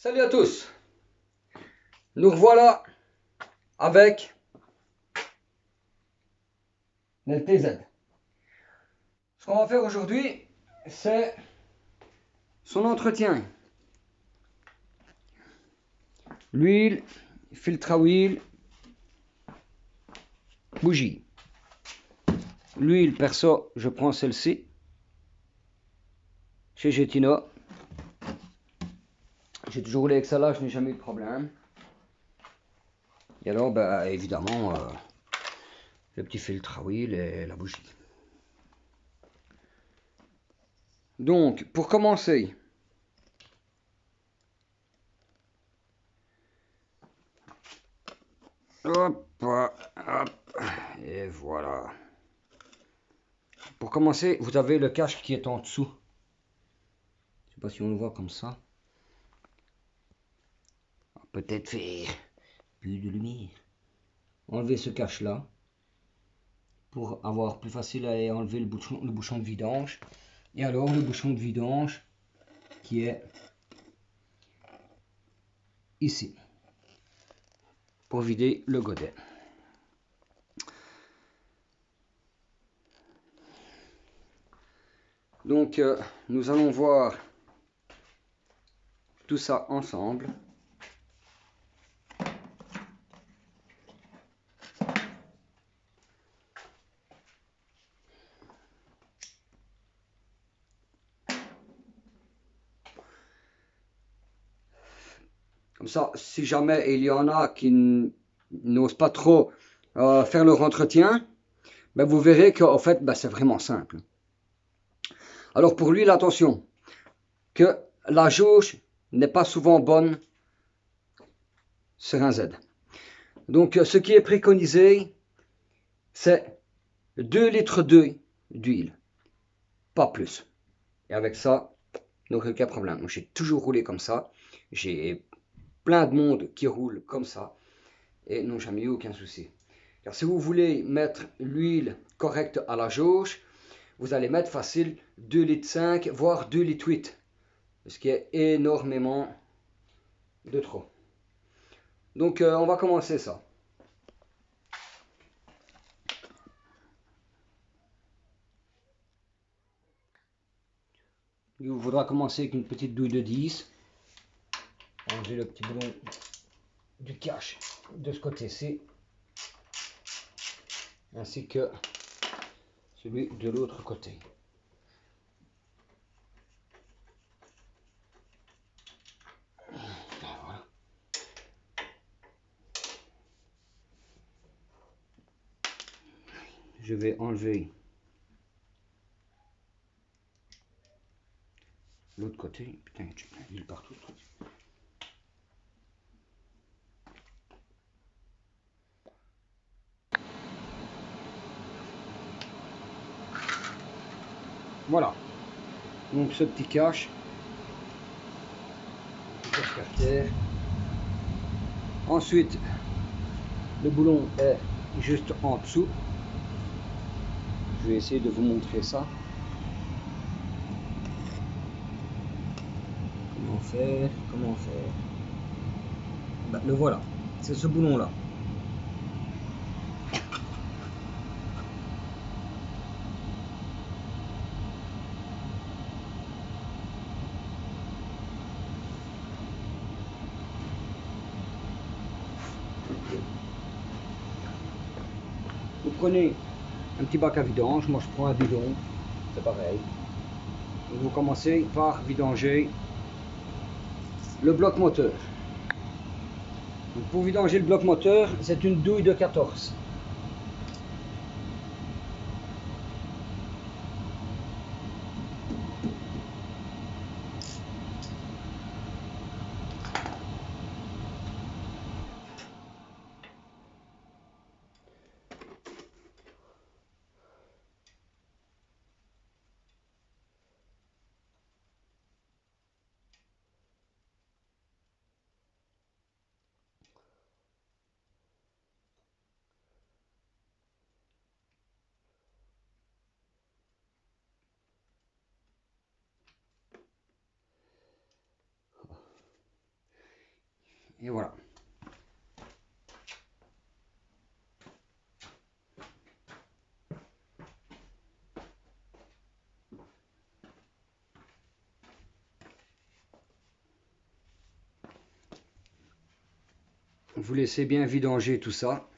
Salut à tous, nous revoilà avec l'LTZ. Ce qu'on va faire aujourd'hui, c'est son entretien. L'huile, filtre à huile, bougie. L'huile, perso, je prends celle-ci, chez Getino. J'ai toujours roulé avec ça là, je n'ai jamais eu de problème. Et alors, bah, évidemment, le petit filtre à huile et la bougie. Donc, pour commencer, hop, hop, et voilà. Pour commencer, vous avez le cache qui est en dessous. Je sais pas si on le voit comme ça. Peut-être faire plus de lumière. Enlever ce cache là pour avoir plus facile à enlever le bouchon de vidange. Et alors le bouchon de vidange qui est ici pour vider le godet. Donc nous allons voir tout ça ensemble. Comme ça, si jamais il y en a qui n'osent pas trop faire leur entretien, ben vous verrez qu'en fait, ben c'est vraiment simple. Alors pour l'huile, attention, que la jauge n'est pas souvent bonne sur un Z. Donc ce qui est préconisé, c'est 2 litres d'huile, pas plus. Et avec ça, donc aucun problème. J'ai toujours roulé comme ça. J'ai plein de monde qui roule comme ça et n'ont jamais eu aucun souci. Car si vous voulez mettre l'huile correcte à la jauge, vous allez mettre facile 2 litres 5, voire 2 litres 8. Ce qui est énormément de trop. Donc on va commencer ça. Il vous faudra commencer avec une petite douille de 10. Enlever le petit boulon du cache de ce côté-ci, ainsi que celui de l'autre côté. Voilà. Je vais enlever l'autre côté. Putain, j'ai plein d'huile partout. Voilà. Donc ce petit cache. Ensuite, le boulon est juste en dessous. Je vais essayer de vous montrer ça. Comment faire ben, le voilà, c'est ce boulon là. Vous prenez un petit bac à vidange, moi je prends un bidon, c'est pareil. Donc vous commencez par vidanger le bloc moteur. Donc pour vidanger le bloc moteur, c'est une douille de 14. Et voilà. Vous laissez bien vidanger tout ça.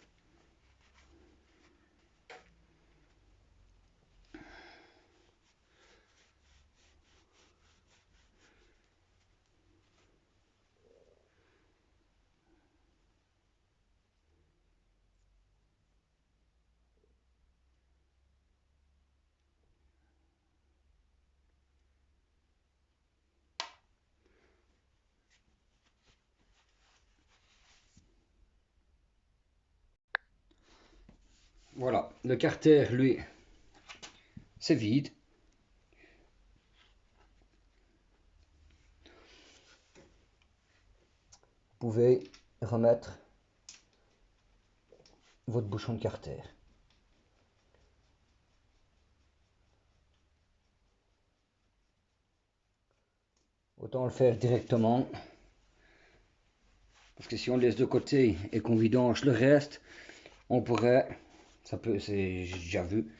Voilà, le carter, lui, c'est vide. Vous pouvez remettre votre bouchon de carter. Autant le faire directement, parce que si on le laisse de côté et qu'on vidange le reste, on pourrait, ça peut, j'ai déjà vu,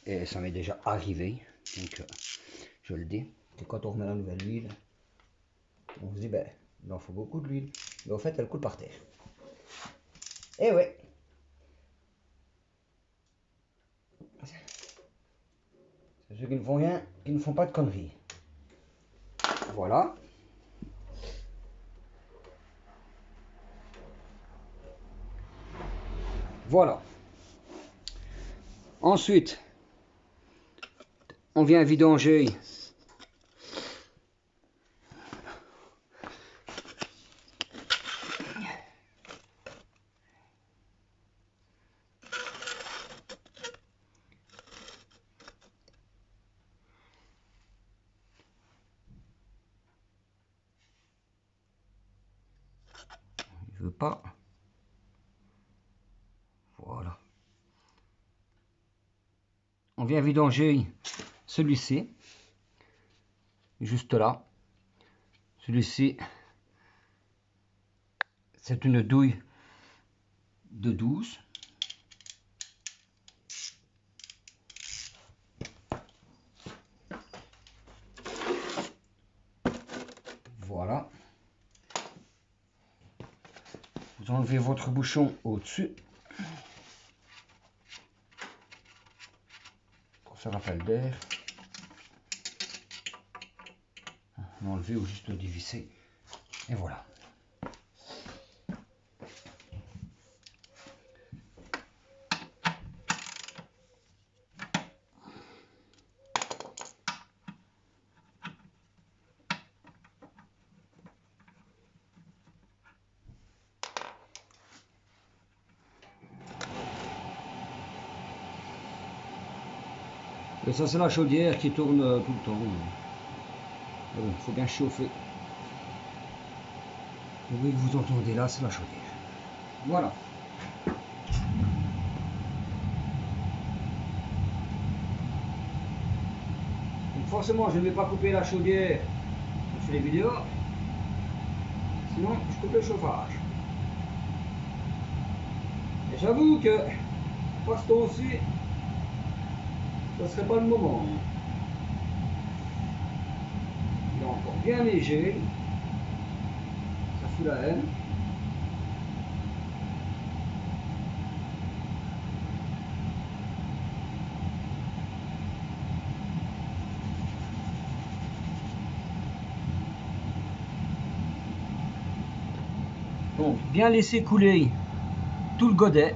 et ça m'est déjà arrivé, donc je le dis, que quand on remet la nouvelle huile, on se dit, ben, il en faut beaucoup de l'huile, mais au fait, elle coule par terre. Et ouais. C'est ceux qui ne font rien, qui ne font pas de conneries. Voilà. Voilà. Ensuite, on vient vidanger je veux pas. Voilà. On vient vidanger celui-ci, juste là. Celui-ci, c'est une douille de 12. Voilà. Vous enlevez votre bouchon au-dessus. Pour ce rappel d'air. L'enlever ou juste le dévisser. Et voilà. Et ça, c'est la chaudière qui tourne tout le temps. Il faut bien chauffer. Le bruit que vous entendez là, c'est la chaudière. Voilà. Donc forcément, je ne vais pas couper la chaudière sur les vidéos. Sinon, je coupe le chauffage. Et j'avoue que, pour ce temps-ci, ce ne serait pas le moment. Il est encore bien léger. Ça fout la haine. Donc, bien laisser couler tout le godet.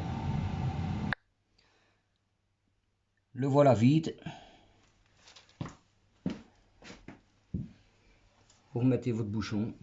Le voilà vide. Vous remettez votre bouchon.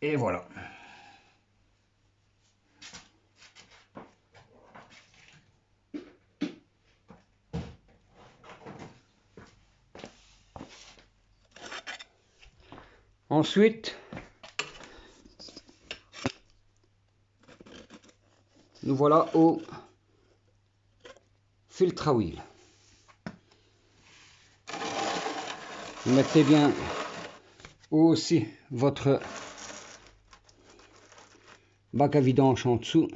Et voilà. Ensuite, nous voilà au filtre à huile. Vous mettez bien aussi votre bac à vidange en dessous,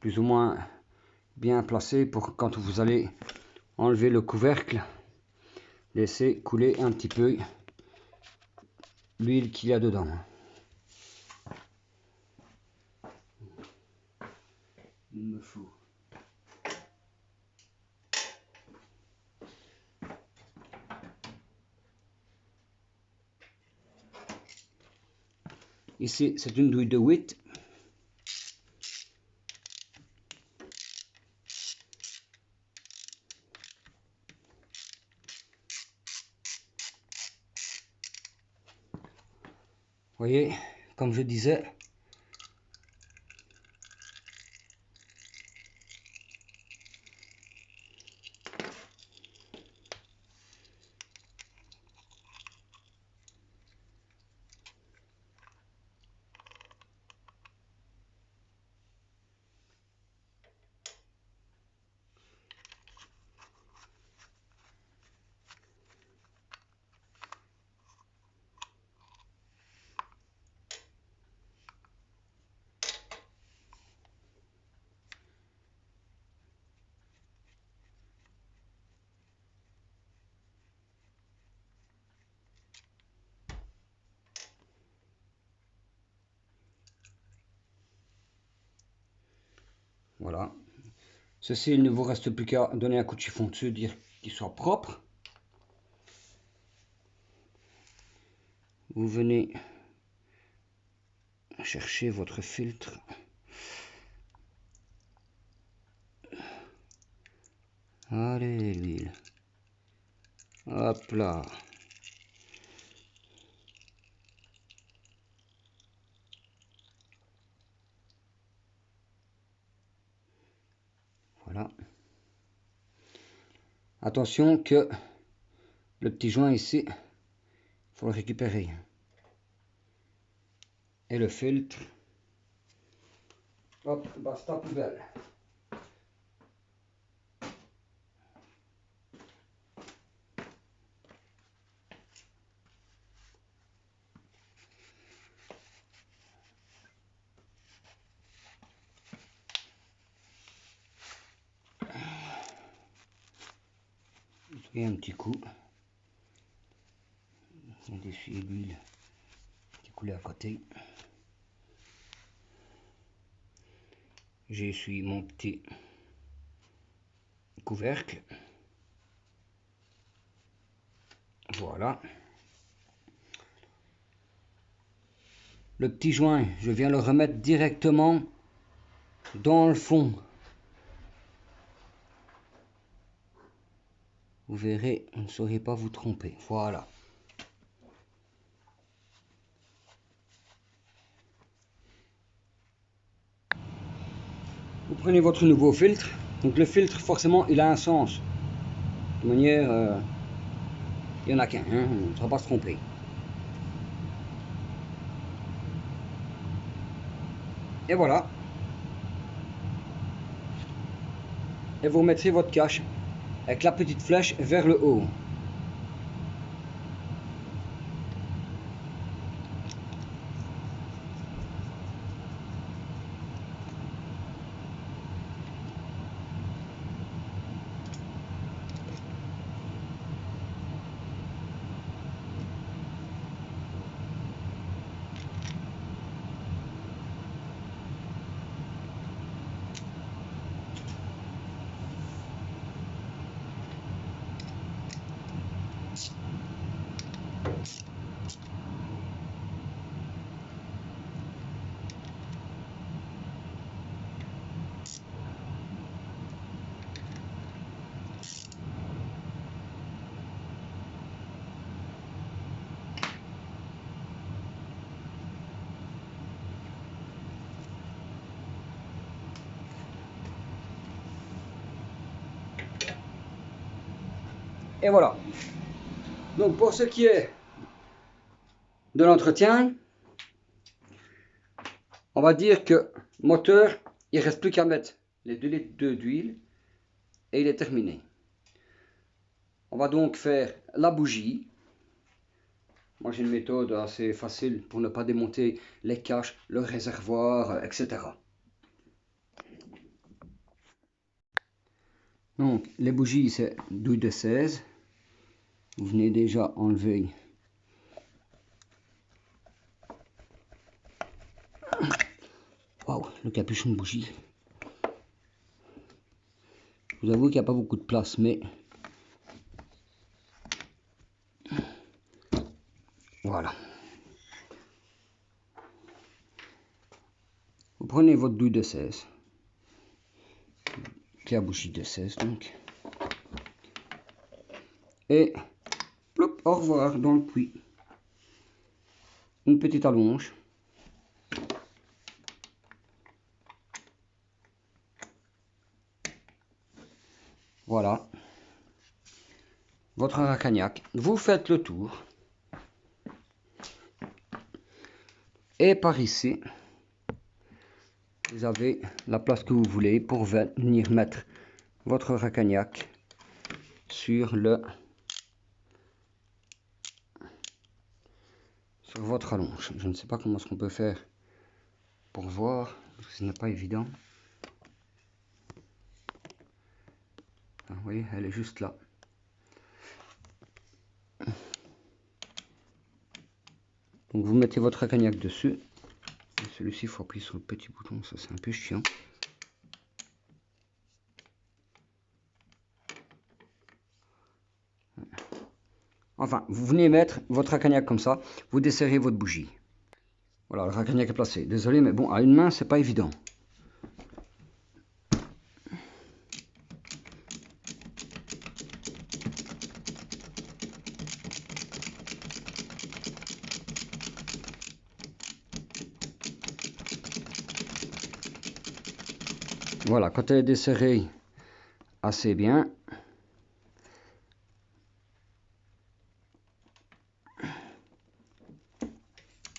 plus ou moins bien placé pour quand vous allez enlever le couvercle, laisser couler un petit peu l'huile qu'il y a dedans. Il me faut ici, c'est une douille de 8. Vous voyez, comme je disais, voilà. Ceci, il ne vous reste plus qu'à donner un coup de chiffon dessus, dire qu'il soit propre. Vous venez chercher votre filtre. Allez, l'huile. Hop là. Voilà. Attention que le petit joint ici, il faut le récupérer. Et le filtre, hop, basta poubelle. Et un petit coup. On essuie l'huile qui coulait à côté. J'essuie mon petit couvercle. Voilà. Le petit joint, je viens le remettre directement dans le fond. Vous verrez, vous ne saurez pas vous tromper. Voilà. Vous prenez votre nouveau filtre. Donc le filtre, forcément, il a un sens. De manière, il n'y en a qu'un, hein, on ne va pas se tromper. Et voilà. Et vous remettrez votre cache avec la petite flèche vers le haut. Et voilà. Donc pour ce qui est de l'entretien, on va dire que moteur, il ne reste plus qu'à mettre les 2 litres d'huile et il est terminé. On va donc faire la bougie. Moi j'ai une méthode assez facile pour ne pas démonter les caches, le réservoir, etc. Donc les bougies c'est douille de 16. Vous venez déjà enlever le capuchon de bougie. Je vous avoue qu'il n'y a pas beaucoup de place, mais voilà. Vous prenez votre douille de 16, qui a bougie de 16 donc, et plop, au revoir dans le puits. Une petite allonge. Voilà. Votre racagnac. Vous faites le tour. Et par ici, vous avez la place que vous voulez pour venir mettre votre racagnac sur votre allonge. Je ne sais pas comment est-ce qu'on peut faire pour voir, parce que ce n'est pas évident. Ah, vous voyez, elle est juste là. Donc vous mettez votre racagnac dessus. Celui-ci, il faut appuyer sur le petit bouton, ça c'est un peu chiant. Enfin, vous venez mettre votre racagnac comme ça, vous desserrez votre bougie. Voilà, le racagnac est placé. Désolé, mais bon, à une main, c'est pas évident. Voilà, quand elle est desserrée assez bien,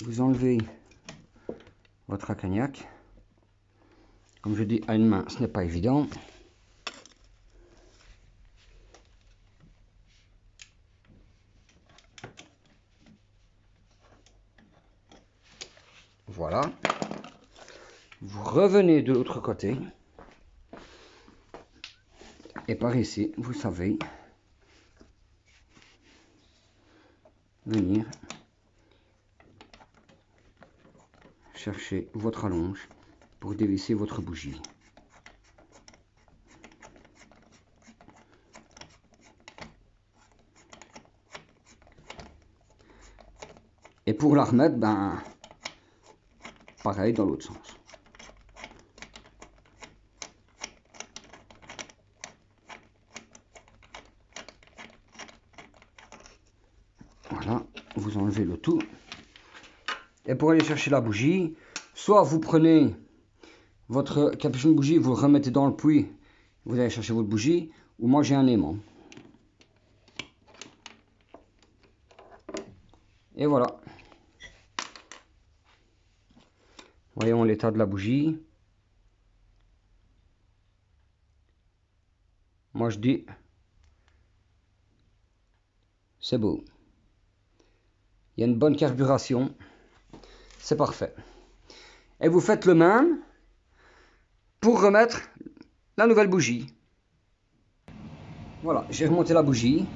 vous enlevez votre racagnac. Comme je dis, à une main, ce n'est pas évident. Voilà. Vous revenez de l'autre côté. Et par ici, vous savez venir chercher votre allonge pour dévisser votre bougie. Et pour la remettre, ben, pareil dans l'autre sens. Voilà, vous enlevez le tout. Et pour aller chercher la bougie, soit vous prenez votre capuchon de bougie, vous le remettez dans le puits, vous allez chercher votre bougie, ou moi j'ai un aimant. Et voilà. Voyons l'état de la bougie. Moi je dis, c'est beau. Il y a une bonne carburation. C'est parfait. Et vous faites le même pour remettre la nouvelle bougie. Voilà, j'ai remonté la bougie.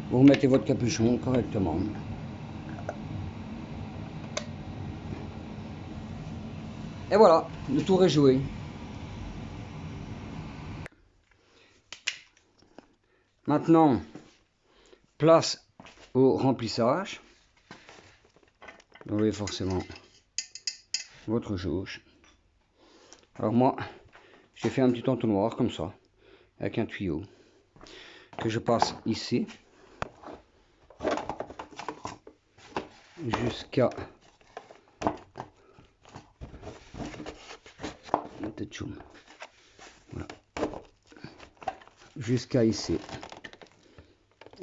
Vous remettez votre capuchon correctement. Et voilà, le tour est joué. Maintenant, place au remplissage. Vous avez forcément votre jauge. Alors moi, j'ai fait un petit entonnoir comme ça, avec un tuyau, que je passe ici, jusqu'à voilà. jusqu'à ici.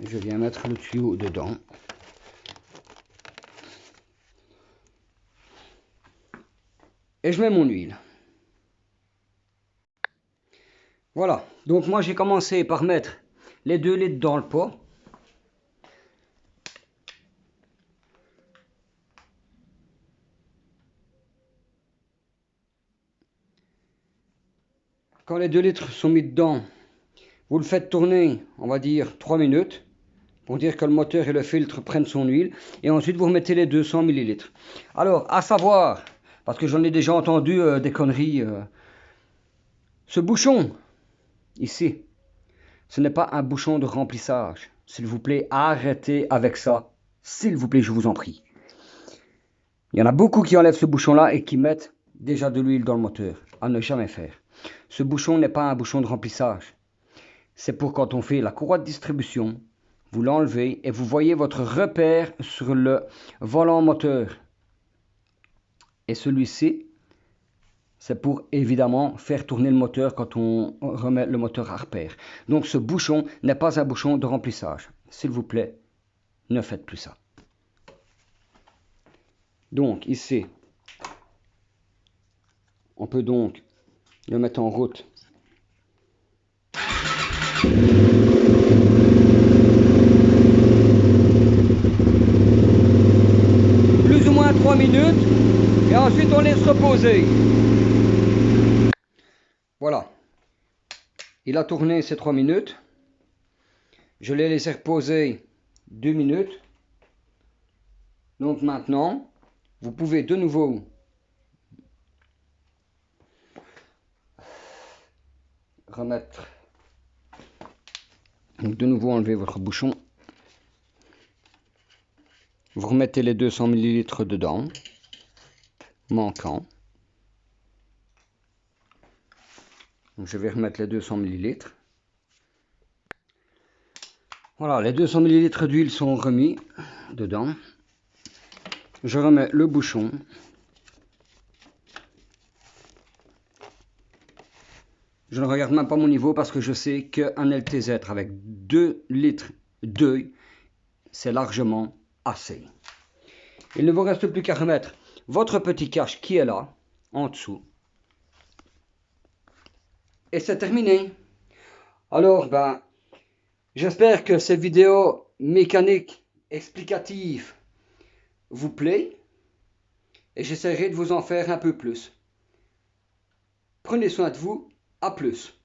Je viens mettre le tuyau dedans. Et je mets mon huile. Voilà, donc moi j'ai commencé par mettre les 2 litres dans le pot. Quand les 2 litres sont mis dedans, vous le faites tourner, on va dire 3 minutes, pour dire que le moteur et le filtre prennent son huile. Et ensuite vous remettez les 200 ml. Alors, à savoir, parce que j'en ai déjà entendu des conneries, ce bouchon, ici, ce n'est pas un bouchon de remplissage. S'il vous plaît, arrêtez avec ça. S'il vous plaît, je vous en prie. Il y en a beaucoup qui enlèvent ce bouchon-là et qui mettent déjà de l'huile dans le moteur. À ne jamais faire. Ce bouchon n'est pas un bouchon de remplissage. C'est pour quand on fait la courroie de distribution, vous l'enlevez et vous voyez votre repère sur le volant moteur. Et celui-ci, c'est pour évidemment faire tourner le moteur quand on remet le moteur à repère. Donc ce bouchon n'est pas un bouchon de remplissage. S'il vous plaît, ne faites plus ça. Donc ici, on peut donc le mettre en route. Plus ou moins 3 minutes et ensuite on laisse reposer. Voilà, il a tourné ces 3 minutes. Je l'ai laissé reposer 2 minutes. Donc maintenant, vous pouvez de nouveau remettre, donc de nouveau enlever votre bouchon. Vous remettez les 200 ml dedans, manquant. Donc je vais remettre les 200 ml. Voilà, les 200 ml d'huile sont remis dedans. Je remets le bouchon. Je ne regarde même pas mon niveau parce que je sais qu'un LTZ avec 2 litres d'œil, c'est largement assez. Il ne vous reste plus qu'à remettre votre petit cache qui est là, en dessous. Et c'est terminé. Alors, j'espère que cette vidéo mécanique explicative vous plaît. Et j'essaierai de vous en faire un peu plus. Prenez soin de vous. À plus.